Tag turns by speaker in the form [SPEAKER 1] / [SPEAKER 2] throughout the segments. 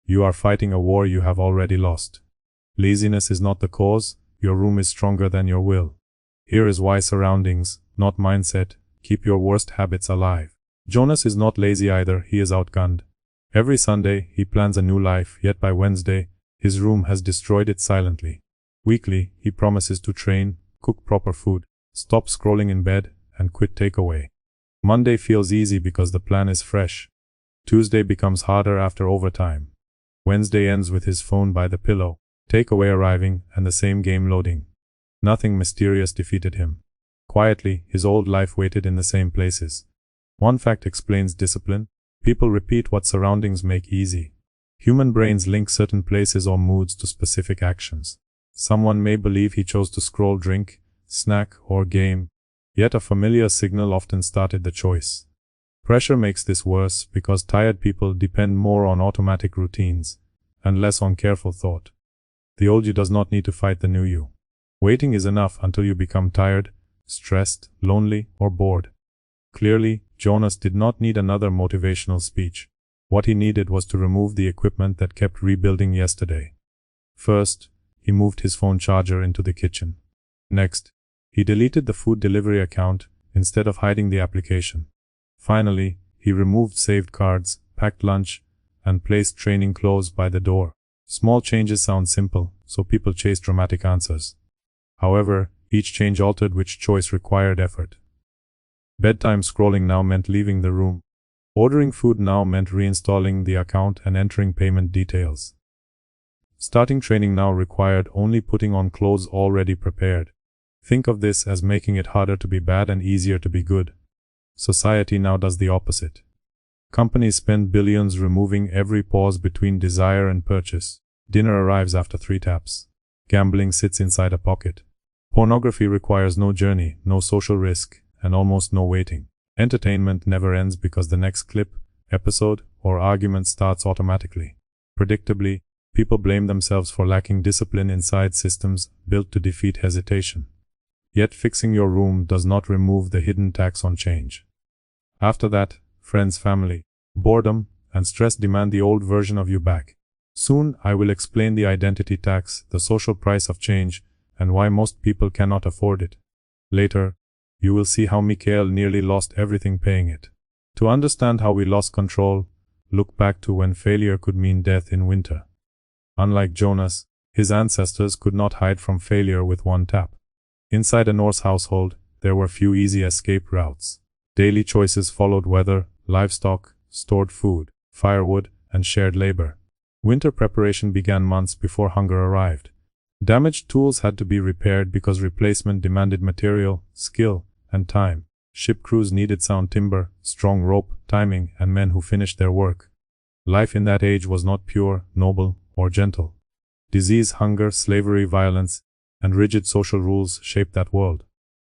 [SPEAKER 1] You are fighting a war you have already lost. Laziness is not the cause, your room is stronger than your will. Here is why surroundings, not mindset, keep your worst habits alive. Jonas is not lazy either, he is outgunned. Every Sunday, he plans a new life, yet by Wednesday, his room has destroyed it silently. Weekly, he promises to train, cook proper food, stop scrolling in bed, and quit takeaway. Monday feels easy because the plan is fresh. Tuesday becomes harder after overtime. Wednesday ends with his phone by the pillow, takeaway arriving, and the same game loading. Nothing mysterious defeated him. Quietly, his old life waited in the same places. One fact explains discipline. People repeat what surroundings make easy. Human brains link certain places or moods to specific actions. Someone may believe he chose to scroll, drink, snack, or game, yet a familiar signal often started the choice. Pressure makes this worse because tired people depend more on automatic routines and less on careful thought. The old you does not need to fight the new you. Waiting is enough until you become tired, stressed, lonely, or bored. Clearly, Jonas did not need another motivational speech. What he needed was to remove the equipment that kept rebuilding yesterday. First, he moved his phone charger into the kitchen. Next, he deleted the food delivery account instead of hiding the application. Finally, he removed saved cards, packed lunch, and placed training clothes by the door. Small changes sound simple, so people chase dramatic answers. However, each change altered which choice required effort. Bedtime scrolling now meant leaving the room. Ordering food now meant reinstalling the account and entering payment details. Starting training now required only putting on clothes already prepared. Think of this as making it harder to be bad and easier to be good. Society now does the opposite. Companies spend billions removing every pause between desire and purchase. Dinner arrives after 3 taps. Gambling sits inside a pocket. Pornography requires no journey, no social risk, and almost no waiting. Entertainment never ends because the next clip, episode, or argument starts automatically. Predictably, people blame themselves for lacking discipline inside systems built to defeat hesitation. Yet fixing your room does not remove the hidden tax on change. After that, friends, family, boredom, and stress demand the old version of you back. Soon, I will explain the identity tax, the social price of change, and why most people cannot afford it. Later, you will see how Mikhail nearly lost everything paying it. To understand how we lost control, look back to when failure could mean death in winter. Unlike Jonas, his ancestors could not hide from failure with one tap. Inside a Norse household, there were few easy escape routes. Daily choices followed weather, livestock, stored food, firewood, and shared labor. Winter preparation began months before hunger arrived. Damaged tools had to be repaired because replacement demanded material, skill, and time. Ship crews needed sound timber, strong rope, timing, and men who finished their work. Life in that age was not pure, noble, or gentle. Disease, hunger, slavery, violence, and rigid social rules shaped that world.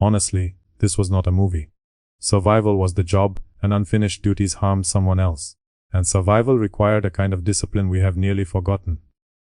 [SPEAKER 1] Honestly, this was not a movie. Survival was the job, and unfinished duties harmed someone else. And survival required a kind of discipline we have nearly forgotten.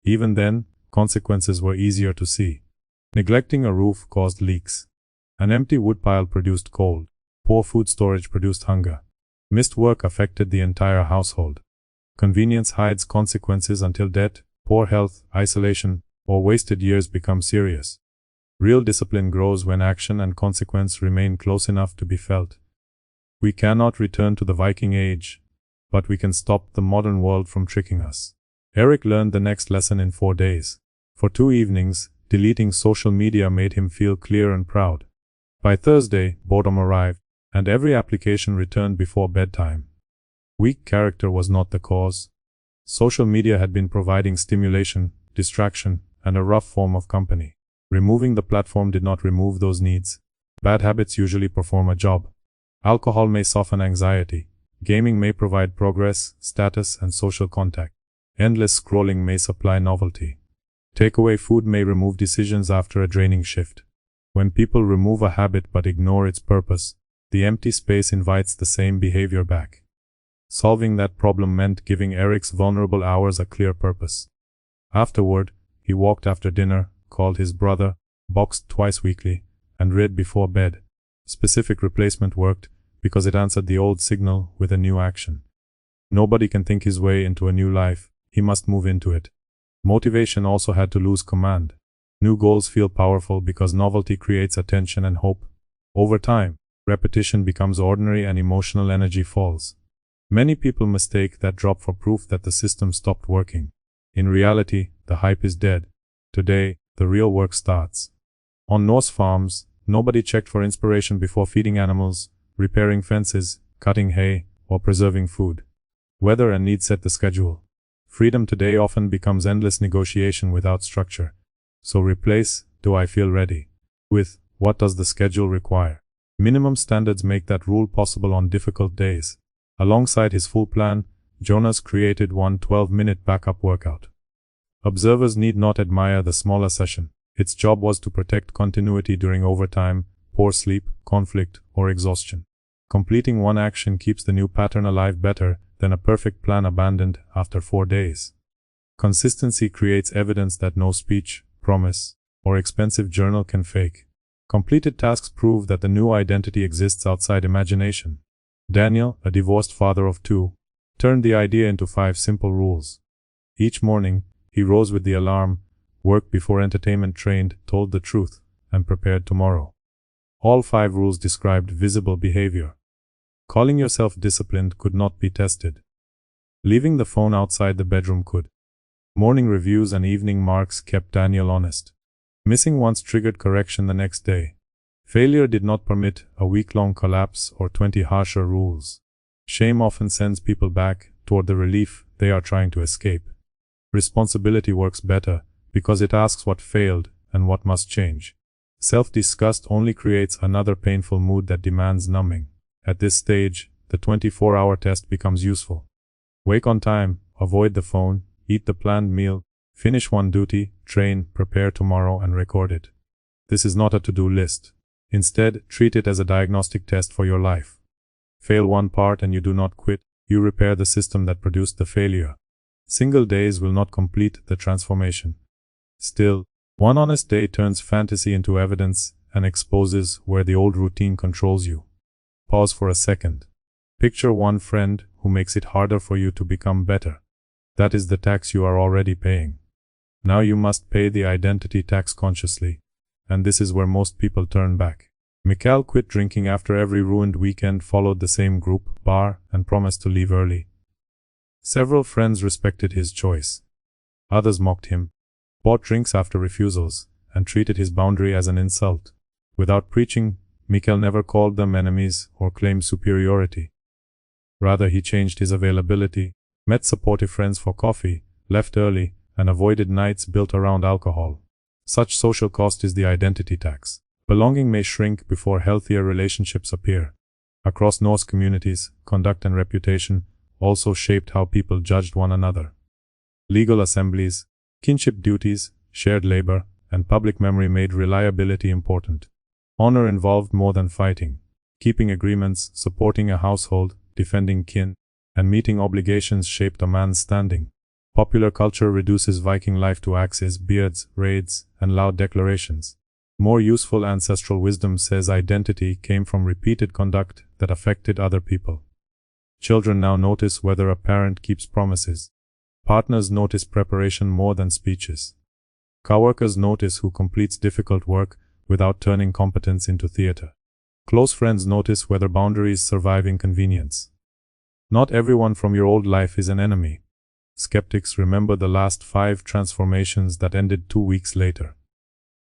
[SPEAKER 1] Even then, consequences were easier to see. Neglecting a roof caused leaks. An empty woodpile produced cold. Poor food storage produced hunger. Missed work affected the entire household. Convenience hides consequences until debt, poor health, isolation, or wasted years become serious. Real discipline grows when action and consequence remain close enough to be felt. We cannot return to the Viking Age, but we can stop the modern world from tricking us. Eric learned the next lesson in 4 days. For 2 evenings, deleting social media made him feel clear and proud. By Thursday, boredom arrived, and every application returned before bedtime. Weak character was not the cause. Social media had been providing stimulation, distraction, and a rough form of company. Removing the platform did not remove those needs. Bad habits usually perform a job. Alcohol may soften anxiety. Gaming may provide progress, status, and social contact. Endless scrolling may supply novelty. Takeaway food may remove decisions after a draining shift. When people remove a habit but ignore its purpose, the empty space invites the same behavior back. Solving that problem meant giving Eric's vulnerable hours a clear purpose. Afterward, he walked after dinner, called his brother, boxed twice weekly, and read before bed. Specific replacement worked because it answered the old signal with a new action. Nobody can think his way into a new life. he must move into it. Motivation also had to lose command. New goals feel powerful because novelty creates attention and hope. Over time, repetition becomes ordinary and emotional energy falls. Many people mistake that drop for proof that the system stopped working. In reality, the hype is dead. Today, the real work starts. On Norse farms, nobody checked for inspiration before feeding animals, repairing fences, cutting hay, or preserving food. Weather and need set the schedule. Freedom today often becomes endless negotiation without structure. So replace, "Do I feel ready?" with, "What does the schedule require?" Minimum standards make that rule possible on difficult days. Alongside his full plan, Jonas created one 12-minute backup workout. Observers need not admire the smaller session. Its job was to protect continuity during overtime, poor sleep, conflict, or exhaustion. Completing one action keeps the new pattern alive better than a perfect plan abandoned after 4 days. Consistency creates evidence that no speech, promise, or expensive journal can fake. Completed tasks prove that the new identity exists outside imagination. Daniel, a divorced father of 2, turned the idea into 5 simple rules. Each morning, he rose with the alarm, worked before entertainment, trained, told the truth, and prepared tomorrow. All 5 rules described visible behavior. Calling yourself disciplined could not be tested. Leaving the phone outside the bedroom could. Morning reviews and evening marks kept Daniel honest. Missing once triggered correction the next day. Failure did not permit a week-long collapse or 20 harsher rules. Shame often sends people back toward the relief they are trying to escape. Responsibility works better because it asks what failed and what must change. Self-disgust only creates another painful mood that demands numbing. At this stage, the 24-hour test becomes useful. Wake on time, avoid the phone, eat the planned meal, finish one duty, train, prepare tomorrow, and record it. This is not a to-do list. Instead, treat it as a diagnostic test for your life. Fail one part and you do not quit, you repair the system that produced the failure. Single days will not complete the transformation. Still, one honest day turns fantasy into evidence and exposes where the old routine controls you. Pause for a second. Picture one friend who makes it harder for you to become better. That is the tax you are already paying. Now you must pay the identity tax consciously. And this is where most people turn back. Mikhail quit drinking after every ruined weekend, followed the same group, bar, and promised to leave early. Several friends respected his choice. Others mocked him, bought drinks after refusals, and treated his boundary as an insult. Without preaching, Mikhail never called them enemies or claimed superiority. Rather, he changed his availability, met supportive friends for coffee, left early, and avoided nights built around alcohol. Such social cost is the identity tax. Belonging may shrink before healthier relationships appear. Across Norse communities, conduct and reputation also shaped how people judged one another. Legal assemblies, kinship duties, shared labor, and public memory made reliability important. Honor involved more than fighting. Keeping agreements, supporting a household, defending kin, and meeting obligations shaped a man's standing. Popular culture reduces Viking life to axes, beards, raids, and loud declarations. More useful ancestral wisdom says identity came from repeated conduct that affected other people. Children now notice whether a parent keeps promises. Partners notice preparation more than speeches. Coworkers notice who completes difficult work without turning competence into theater. Close friends notice whether boundaries survive inconvenience. Not everyone from your old life is an enemy. Skeptics remember the last 5 transformations that ended 2 weeks later.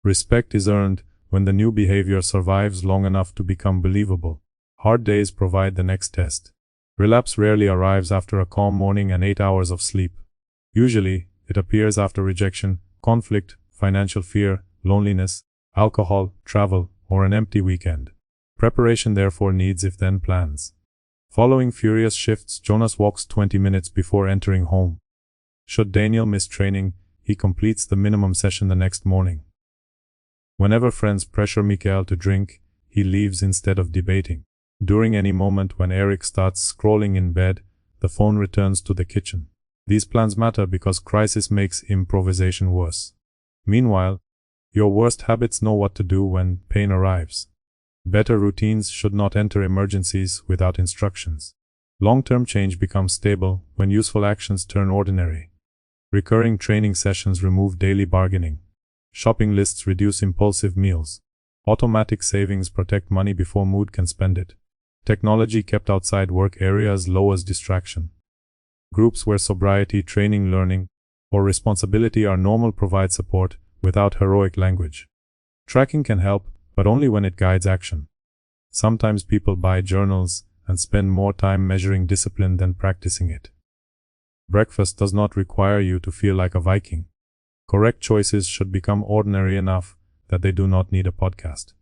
[SPEAKER 1] Respect is earned when the new behavior survives long enough to become believable. Hard days provide the next test. Relapse rarely arrives after a calm morning and 8 hours of sleep. Usually, it appears after rejection, conflict, financial fear, loneliness, alcohol, travel, or an empty weekend. Preparation therefore needs if-then plans. Following furious shifts, Jonas walks 20 minutes before entering home. Should Daniel miss training, he completes the minimum session the next morning. Whenever friends pressure Mikhail to drink, he leaves instead of debating. During any moment when Eric starts scrolling in bed, the phone returns to the kitchen. These plans matter because crisis makes improvisation worse. Meanwhile, your worst habits know what to do when pain arrives. Better routines should not enter emergencies without instructions. Long-term change becomes stable when useful actions turn ordinary. Recurring training sessions remove daily bargaining. Shopping lists reduce impulsive meals. Automatic savings protect money before mood can spend it. Technology kept outside work areas lowers distraction. Groups where sobriety, training, learning, or responsibility are normal provide support without heroic language. Tracking can help, but only when it guides action. Sometimes people buy journals and spend more time measuring discipline than practicing it. Breakfast does not require you to feel like a Viking. Correct choices should become ordinary enough that they do not need a podcast.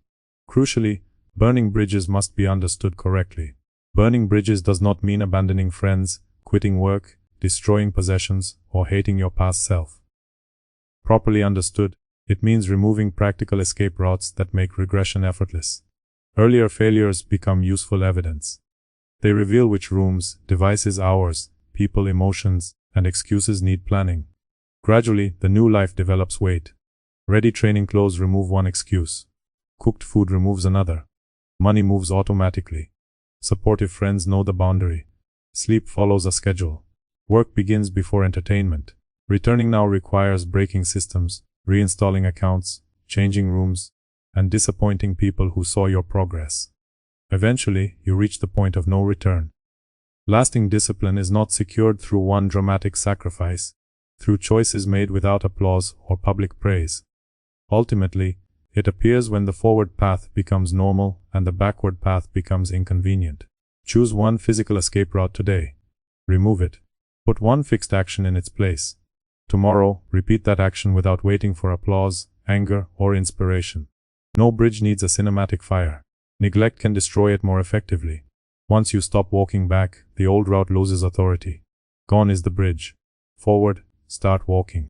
[SPEAKER 1] Crucially, burning bridges must be understood correctly. Burning bridges does not mean abandoning friends, quitting work, destroying possessions, or hating your past self. Properly understood, it means removing practical escape routes that make regression effortless. Earlier failures become useful evidence. They reveal which rooms, devices, hours, people, emotions, and excuses need planning. Gradually, the new life develops weight. Ready training clothes remove one excuse. Cooked food removes another. Money moves automatically. Supportive friends know the boundary. Sleep follows a schedule. Work begins before entertainment. Returning now requires breaking systems, reinstalling accounts, changing rooms, and disappointing people who saw your progress. Eventually, you reach the point of no return. Lasting discipline is not secured through one dramatic sacrifice, through choices made without applause or public praise. Ultimately, it appears when the forward path becomes normal and the backward path becomes inconvenient. Choose one physical escape route today. Remove it. Put one fixed action in its place. Tomorrow, repeat that action without waiting for applause, anger, or inspiration. No bridge needs a cinematic fire. Neglect can destroy it more effectively. Once you stop walking back, the old route loses authority. Gone is the bridge. Forward, start walking.